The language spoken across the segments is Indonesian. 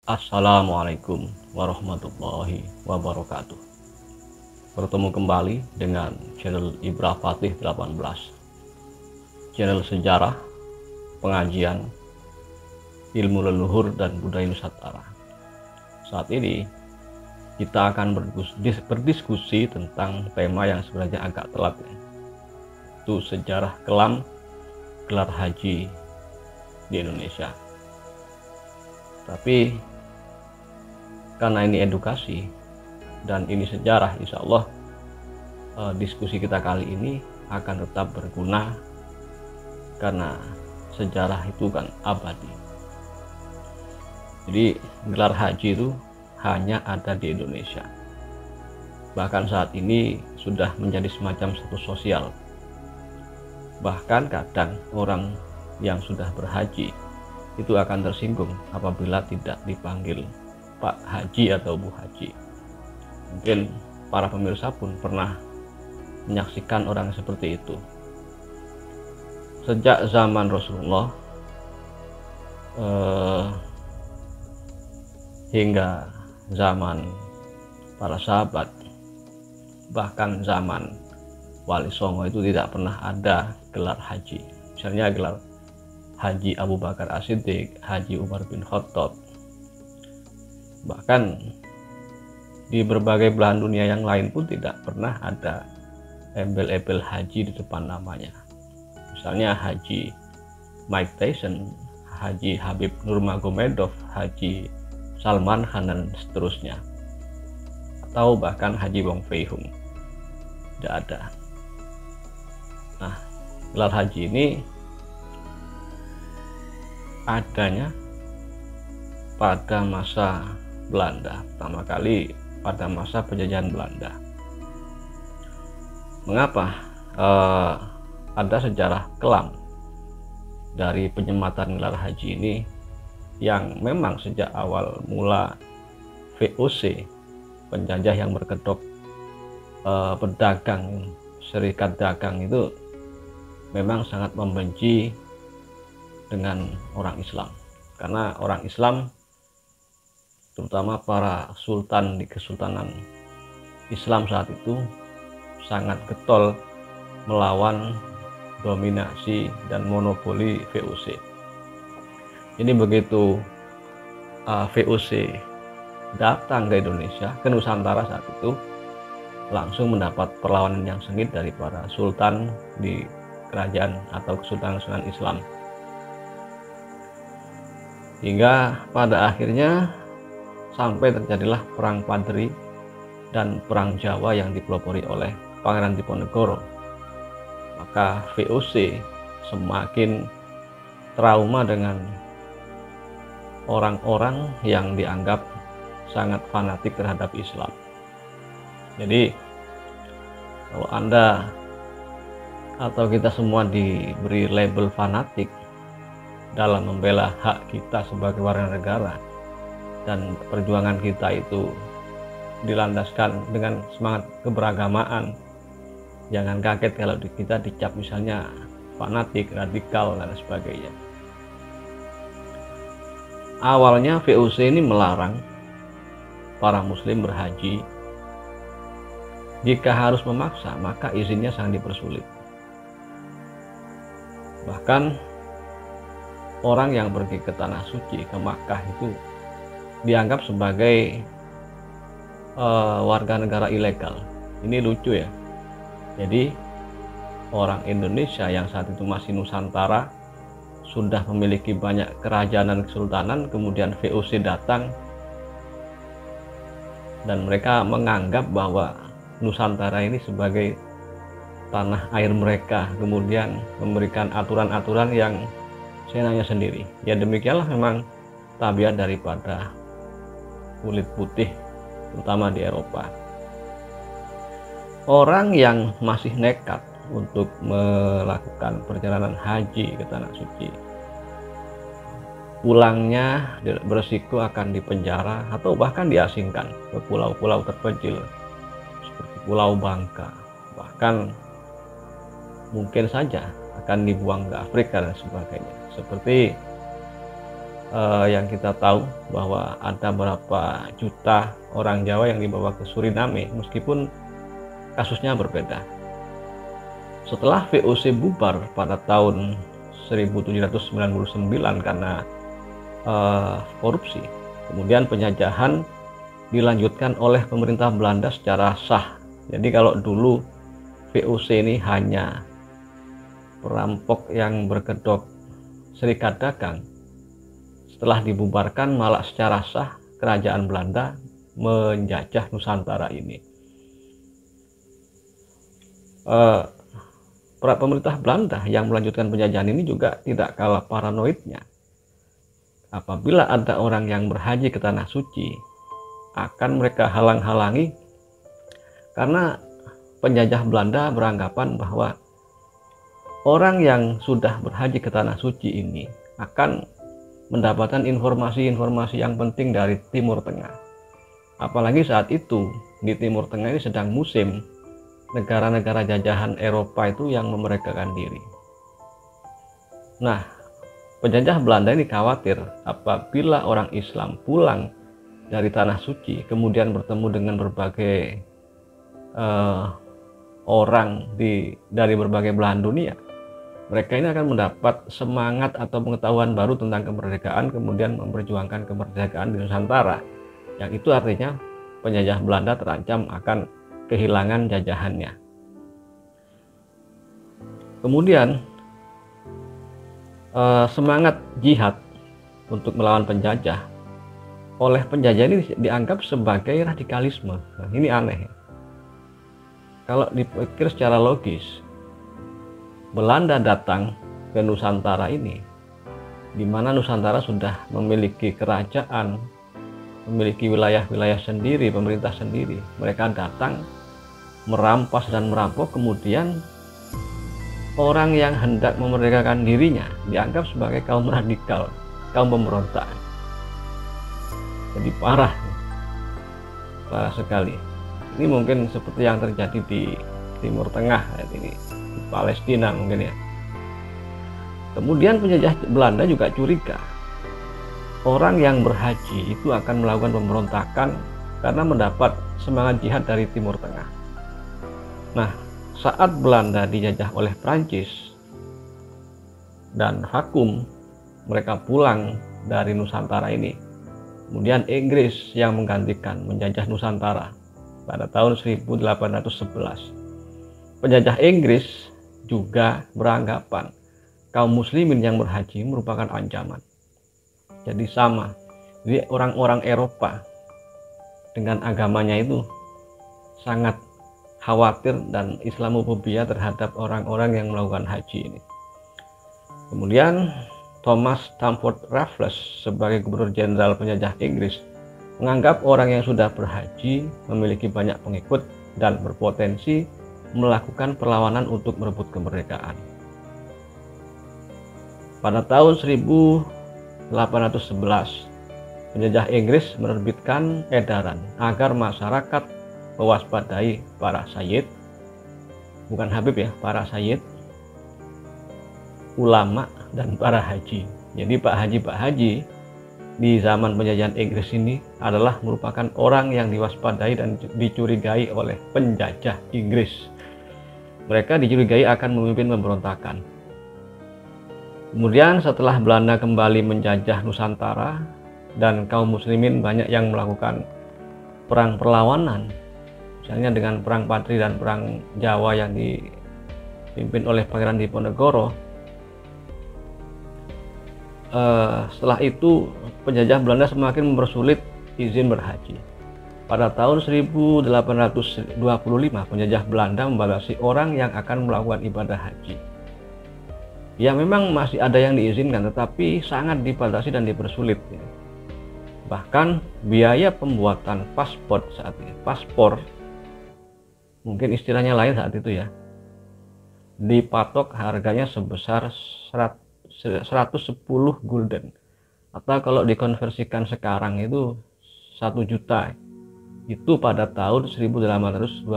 Assalamualaikum warahmatullahi wabarakatuh. Bertemu kembali dengan channel Ibrah Fatih 18, channel sejarah, pengajian, ilmu leluhur dan budaya Nusantara. Saat ini kita akan berdiskusi tentang tema yang sebenarnya agak telat, yaitu sejarah kelam gelar haji di Indonesia. Tapi karena ini edukasi dan ini sejarah, insya Allah diskusi kita kali ini akan tetap berguna karena sejarah itu kan abadi. Jadi gelar haji itu hanya ada di Indonesia. Bahkan saat ini sudah menjadi semacam status sosial. Bahkan kadang orang yang sudah berhaji itu akan tersinggung apabila tidak dipanggil Pak Haji atau Bu Haji. Mungkin para pemirsa pun pernah menyaksikan orang seperti itu. Sejak zaman Rasulullah hingga zaman para sahabat, bahkan zaman Wali Songo itu tidak pernah ada gelar haji. Misalnya gelar Haji Abu Bakar As-Siddiq, Haji Umar bin Khattab. Bahkan di berbagai belahan dunia yang lain pun tidak pernah ada embel-embel haji di depan namanya. Misalnya Haji Mike Tyson, Haji Habib Nurmagomedov, Haji Salman Khan dan seterusnya. Atau bahkan Haji Wong Fei Hung. Tidak ada. Nah, gelar haji ini adanya pada masa Belanda, pertama kali pada masa penjajahan Belanda. Mengapa ada sejarah kelam dari penyematan gelar haji ini yang memang sejak awal mula VOC, penjajah yang berkedok pedagang, serikat dagang itu memang sangat membenci dengan orang Islam, karena orang Islam terutama para sultan di Kesultanan Islam saat itu sangat getol melawan dominasi dan monopoli VOC. Ini begitu VOC datang ke Indonesia, ke Nusantara saat itu, langsung mendapat perlawanan yang sengit dari para sultan di kerajaan atau Kesultanan Islam. Hingga pada akhirnya sampai terjadilah perang Padri dan perang Jawa yang dipelopori oleh Pangeran Diponegoro. Maka VOC semakin trauma dengan orang-orang yang dianggap sangat fanatik terhadap Islam. Jadi kalau Anda atau kita semua diberi label fanatik dalam membela hak kita sebagai warga negara dan perjuangan kita itu dilandaskan dengan semangat keberagamaan, jangan kaget kalau kita dicap misalnya fanatik, radikal dan sebagainya. Awalnya VOC ini melarang para muslim berhaji. Jika harus memaksa, maka izinnya sangat dipersulit. Bahkan orang yang pergi ke Tanah Suci, ke Makkah itu dianggap sebagai warga negara ilegal. Ini lucu ya. Jadi orang Indonesia yang saat itu masih Nusantara, sudah memiliki banyak kerajaan dan kesultanan, kemudian VOC datang dan mereka menganggap bahwa Nusantara ini sebagai tanah air mereka, kemudian memberikan aturan-aturan yang seenaknya sendiri. Ya demikianlah memang tabiat daripada kulit putih, terutama di Eropa. Orang yang masih nekat untuk melakukan perjalanan haji ke Tanah Suci, pulangnya beresiko akan dipenjara atau bahkan diasingkan ke pulau-pulau terpencil seperti Pulau Bangka, bahkan mungkin saja akan dibuang ke Afrika dan sebagainya. Seperti yang kita tahu bahwa ada berapa juta orang Jawa yang dibawa ke Suriname, meskipun kasusnya berbeda. Setelah VOC bubar pada tahun 1799 karena korupsi, kemudian penjajahan dilanjutkan oleh pemerintah Belanda secara sah. Jadi kalau dulu VOC ini hanya perampok yang berkedok serikat dagang, setelah dibubarkan malah secara sah kerajaan Belanda menjajah Nusantara ini. Pemerintah Belanda yang melanjutkan penjajahan ini juga tidak kalah paranoidnya. Apabila ada orang yang berhaji ke Tanah Suci, akan mereka halang-halangi karena penjajah Belanda beranggapan bahwa orang yang sudah berhaji ke Tanah Suci ini akan mendapatkan informasi-informasi yang penting dari Timur Tengah. Apalagi saat itu di Timur Tengah ini sedang musim negara-negara jajahan Eropa itu yang memerdekakan diri. Nah, penjajah Belanda ini khawatir apabila orang Islam pulang dari Tanah Suci kemudian bertemu dengan berbagai orang dari berbagai belahan dunia, mereka ini akan mendapat semangat atau pengetahuan baru tentang kemerdekaan, kemudian memperjuangkan kemerdekaan di Nusantara. Yang itu artinya penjajah Belanda terancam akan kehilangan jajahannya. Kemudian semangat jihad untuk melawan penjajah oleh penjajah ini dianggap sebagai radikalisme. Nah, ini aneh. Kalau dipikir secara logis, Belanda datang ke Nusantara ini, di mana Nusantara sudah memiliki kerajaan, memiliki wilayah-wilayah sendiri, pemerintah sendiri. Mereka datang merampas dan merampok, kemudian orang yang hendak memerdekakan dirinya dianggap sebagai kaum radikal, kaum pemberontak. Jadi parah sekali. Ini mungkin seperti yang terjadi di Timur Tengah, ini di Palestina mungkin ya. Kemudian penjajah Belanda juga curiga orang yang berhaji itu akan melakukan pemberontakan karena mendapat semangat jihad dari Timur Tengah. Nah, saat Belanda dijajah oleh Prancis dan vakum, mereka pulang dari Nusantara ini. Kemudian Inggris yang menggantikan menjajah Nusantara pada tahun 1811. Penjajah Inggris juga beranggapan kaum muslimin yang berhaji merupakan ancaman. Jadi sama. Jadi orang-orang Eropa dengan agamanya itu sangat khawatir dan Islamofobia terhadap orang-orang yang melakukan haji ini. Kemudian Thomas Stamford Raffles sebagai Gubernur Jenderal penjajah Inggris menganggap orang yang sudah berhaji memiliki banyak pengikut dan berpotensi melakukan perlawanan untuk merebut kemerdekaan. Pada tahun 1811, penjajah Inggris menerbitkan edaran agar masyarakat mewaspadai para sayyid, bukan Habib ya, para sayyid, ulama, dan para haji. Jadi Pak Haji di zaman penjajahan Inggris ini adalah merupakan orang yang diwaspadai dan dicurigai oleh penjajah Inggris. Mereka dicurigai akan memimpin pemberontakan. Kemudian setelah Belanda kembali menjajah Nusantara dan kaum muslimin banyak yang melakukan perang perlawanan, misalnya dengan perang Patri dan perang Jawa yang dipimpin oleh Pangeran Diponegoro. Setelah itu penjajah Belanda semakin mempersulit izin berhaji. Pada tahun 1825 penjajah Belanda membatasi orang yang akan melakukan ibadah haji. Ya memang masih ada yang diizinkan, tetapi sangat dibatasi dan dipersulit. Bahkan biaya pembuatan paspor saat ini, paspor mungkin istilahnya lain saat itu ya, dipatok harganya sebesar 110 gulden, atau kalau dikonversikan sekarang itu 1 juta. Itu pada tahun 1825.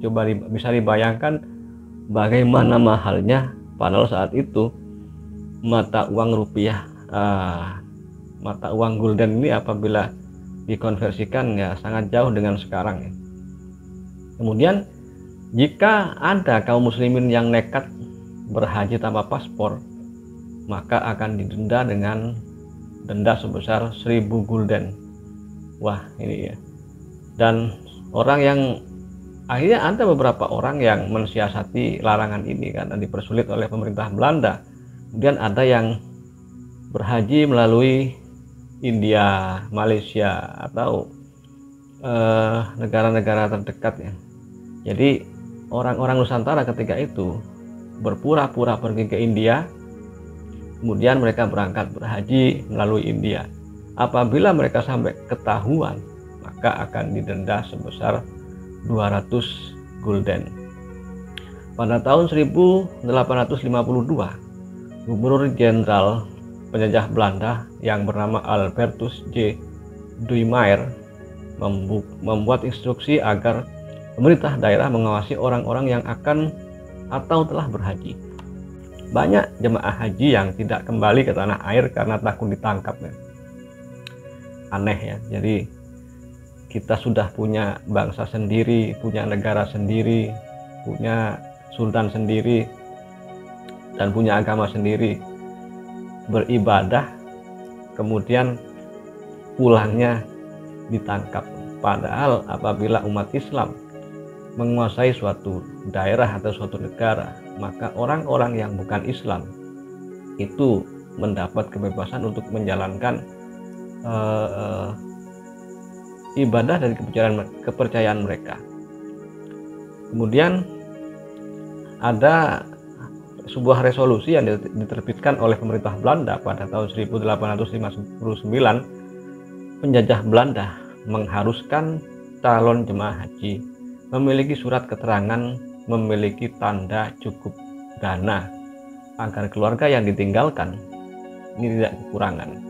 Coba bisa dibayangkan bagaimana mahalnya, padahal saat itu mata uang rupiah mata uang gulden ini apabila dikonversikan ya sangat jauh dengan sekarang ya. Kemudian jika ada kaum muslimin yang nekat berhaji tanpa paspor, maka akan didenda dengan denda sebesar 1000 gulden. Wah, ini ya. Dan orang yang akhirnya ada beberapa orang yang mensiasati larangan ini karena dipersulit oleh pemerintah Belanda. Kemudian ada yang berhaji melalui India, Malaysia, atau negara-negara terdekat ya. Jadi orang-orang Nusantara ketika itu berpura-pura pergi ke India, kemudian mereka berangkat berhaji melalui India. Apabila mereka sampai ketahuan, maka akan didenda sebesar 200 gulden. Pada tahun 1852, Gubernur Jenderal penjajah Belanda yang bernama Albertus J. Duimaer membuat instruksi agar pemerintah daerah mengawasi orang-orang yang akan atau telah berhaji. Banyak jemaah haji yang tidak kembali ke tanah air karena takut ditangkap ya. Aneh ya. Jadi kita sudah punya bangsa sendiri, punya negara sendiri, punya sultan sendiri, dan punya agama sendiri, beribadah, kemudian pulangnya ditangkap. Padahal apabila umat Islam menguasai suatu daerah atau suatu negara, maka orang-orang yang bukan Islam itu mendapat kebebasan untuk menjalankan ibadah dari kepercayaan mereka. Kemudian ada sebuah resolusi yang diterbitkan oleh pemerintah Belanda pada tahun 1859. Penjajah Belanda mengharuskan calon jemaah haji memiliki surat keterangan memiliki tanda cukup dana agar keluarga yang ditinggalkan ini tidak kekurangan.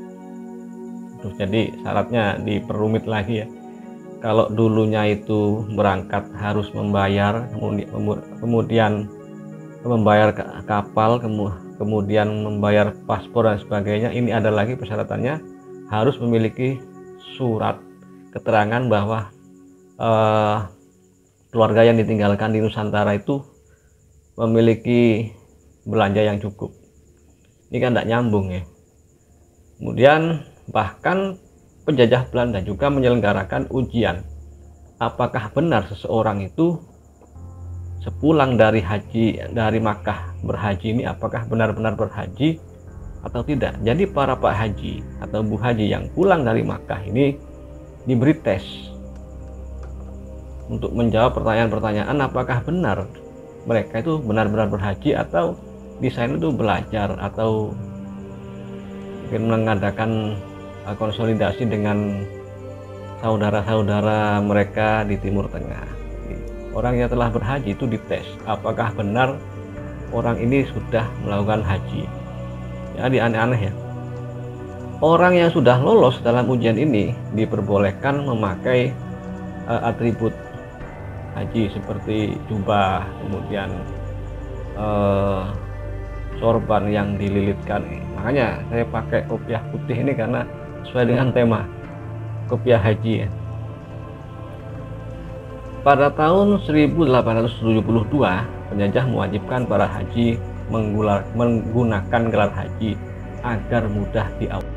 Terus jadi syaratnya diperumit lagi ya. Kalau dulunya itu berangkat harus membayar, kemudian membayar kapal, kemudian membayar paspor dan sebagainya. Ini ada lagi persyaratannya, harus memiliki surat keterangan bahwa keluarga yang ditinggalkan di Nusantara itu memiliki belanja yang cukup. Ini kan tidak nyambung ya. Kemudian bahkan penjajah Belanda juga menyelenggarakan ujian. Apakah benar seseorang itu sepulang dari Makkah berhaji ini apakah benar-benar berhaji atau tidak. Jadi para pak haji atau bu haji yang pulang dari Makkah ini diberi tes untuk menjawab pertanyaan-pertanyaan apakah benar mereka itu benar-benar berhaji atau di sana itu belajar atau mungkin mengadakan konsolidasi dengan saudara-saudara mereka di Timur Tengah. Orang yang telah berhaji itu dites apakah benar orang ini sudah melakukan haji. Jadi aneh-aneh ya. Orang yang sudah lolos dalam ujian ini diperbolehkan memakai atribut haji seperti jubah, kemudian sorban yang dililitkan. Makanya saya pakai kopiah putih ini karena sesuai dengan tema kopiah haji ya. Pada tahun 1872 penjajah mewajibkan para haji menggunakan gelar haji agar mudah diawasi.